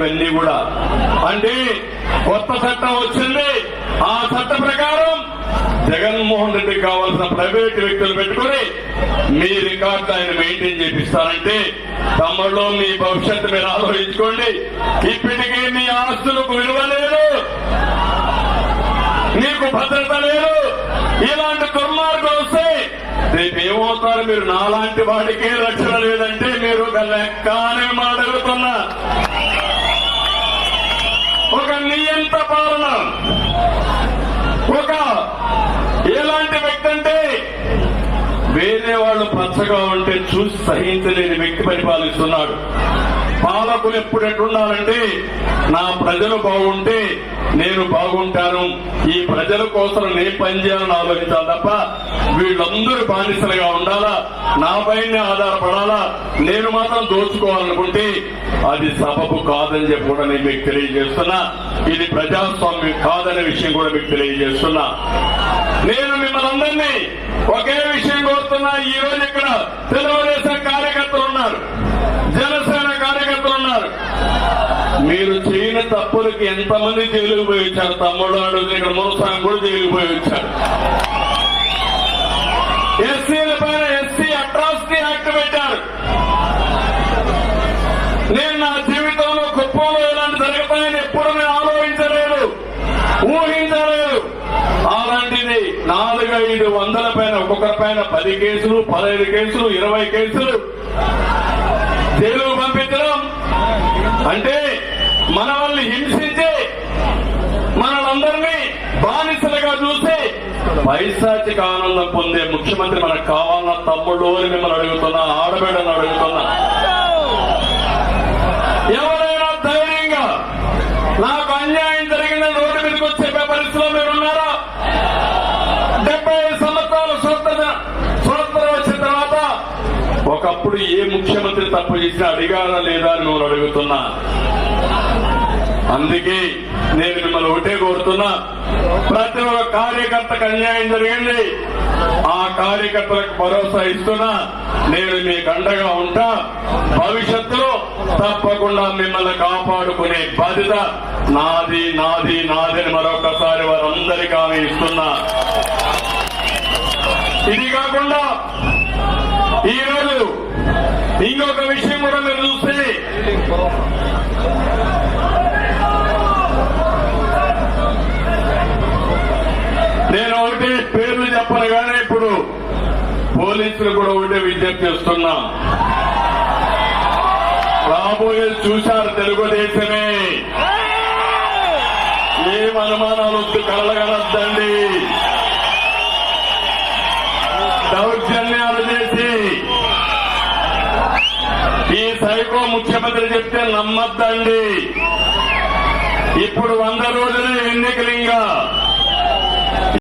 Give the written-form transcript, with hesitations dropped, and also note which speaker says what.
Speaker 1: ఇవన్నీ కూడా అంటే కొత్త చట్టం వచ్చింది. ఆ చట్ట ప్రకారం జగన్మోహన్ రెడ్డికి కావాల్సిన ప్రైవేట్ వ్యక్తులు పెట్టుకుని మీ రికార్డు ఆయన మెయింటైన్ చేపిస్తారంటే తమ్ముళ్ళు మీ భవిష్యత్తు మీరు ఆలోచించుకోండి. ఇప్పటికీ మీ ఆస్తులకు విలువ లేదు, మీకు భద్రత లేదు. ఇలాంటి దుర్మార్గం వస్తే రేపు ఏమవుతారు? మీరు నాలాంటి వాడికే రక్షణ లేదంటే మీరు ఒక లెక్క అని మాట్లాడుతున్నా. ఒక నియంత పాలన, ఒక ఎలాంటి వ్యక్తి అంటే వేరే వాళ్ళు పచ్చగా ఉంటే చూసి సహించలేని వ్యక్తి పరిపాలిస్తున్నాడు. పాలకులు ఎప్పుడు ఎట్లుండాలంటే నా ప్రజలు బాగుంటే నేను బాగుంటాను, ఈ ప్రజల కోసం నేను పనిచేయాలని ఆలోచించాలి తప్ప వీళ్ళందరూ బానిసలుగా ఉండాలా, నా పైనే ఆధారపడాలా, నేను మాత్రం దోచుకోవాలనుకుంటే అది సబబు కాదని చెప్పి కూడా నేను మీకు తెలియజేస్తున్నా. ఇది ప్రజాస్వామ్యం కాదనే విషయం కూడా మీకు తెలియజేస్తున్నా. నేను మిమ్మల్ని అందరినీ ఒకే విషయం కోరుతున్నా. ఈ రోజు ఇక్కడ తెలుగుదేశం కార్యకర్తలు ఉన్నారు, జనసేన కార్యకర్తలు ఉన్నారు. మీరు చేయని తప్పులకి ఎంతమంది జైలుకు పోయి వచ్చారు? తమ్ముడు అడుగుతుంది, ఇక్కడ మునసాంగ్ కూడా జైలుకు పోయి వచ్చారు. ఎస్సీల పైన ఎస్సీ అట్రాసిటీ యాక్ట్ పెట్టారు. నేను నా జీవితంలో కుప్పంలో ఇలాంటి జరుగుతాయని ఎప్పుడు నేను ఆలోచించలేదు, ఊహించలేదు. అలాంటిది 400-500 పైన ఒక్కొక్కరి పైన 10 కేసులు, 15 కేసులు, 20 కేసులు జైలుకు పంపించడం అంటే మన వాళ్ళని హింసించి మనలందరినీ బానిసలుగా చూసి పైశాచిక ఆనందం పొందే ముఖ్యమంత్రి మనకు కావాలన్న తమ్ముళ్ళు అని మిమ్మల్ని అడుగుతున్నా, ఆడబిడ్డను అడుగుతున్నా. ఎవరైనా ధైర్యంగా నాకు అన్యాయం జరిగిందని రోడ్డు మీదకి వచ్చే పరిస్థితిలో మీరున్నారా? 75 సంవత్సరాలు స్వతంత్రం వచ్చిన తర్వాత ఒకప్పుడు ఏ ముఖ్యమంత్రి తప్పు చేసినా అడిగారా లేదా అని మిమ్మల్ని అడుగుతున్నా. అందుకే నేను మిమ్మల్ని ఒకటే కోరుతున్నా, ప్రతి ఒక్క కార్యకర్తకు అన్యాయం జరిగింది, ఆ కార్యకర్తలకు భరోసా ఇస్తున్నా. నేను మీకు అండగా ఉంటా. భవిష్యత్తులో తప్పకుండా మిమ్మల్ని కాపాడుకునే బాధ్యత నాది నాది నాదని మరొకసారి వారందరికీ ఆమె ఇస్తున్నా. ఇది కాకుండా ఈరోజు ఇంకొక విషయం కూడా మీరు చూస్తే నేను ఒకటి పేర్లు చెప్పను కానీ ఇప్పుడు పోలీసులు కూడా ఒకటే విజ్ఞప్తి చేస్తున్నా. రాబోయేది చూశారు, తెలుగుదేశమే. ఏం అనుమానాలు వద్దు, కలగనద్దండి. దౌర్జన్యాలు చేసి ఈ సైకో ముఖ్యమంత్రి చెప్తే నమ్మద్దండి. ఇప్పుడు 100 రోజులే ఎన్నికలు. ఇంకా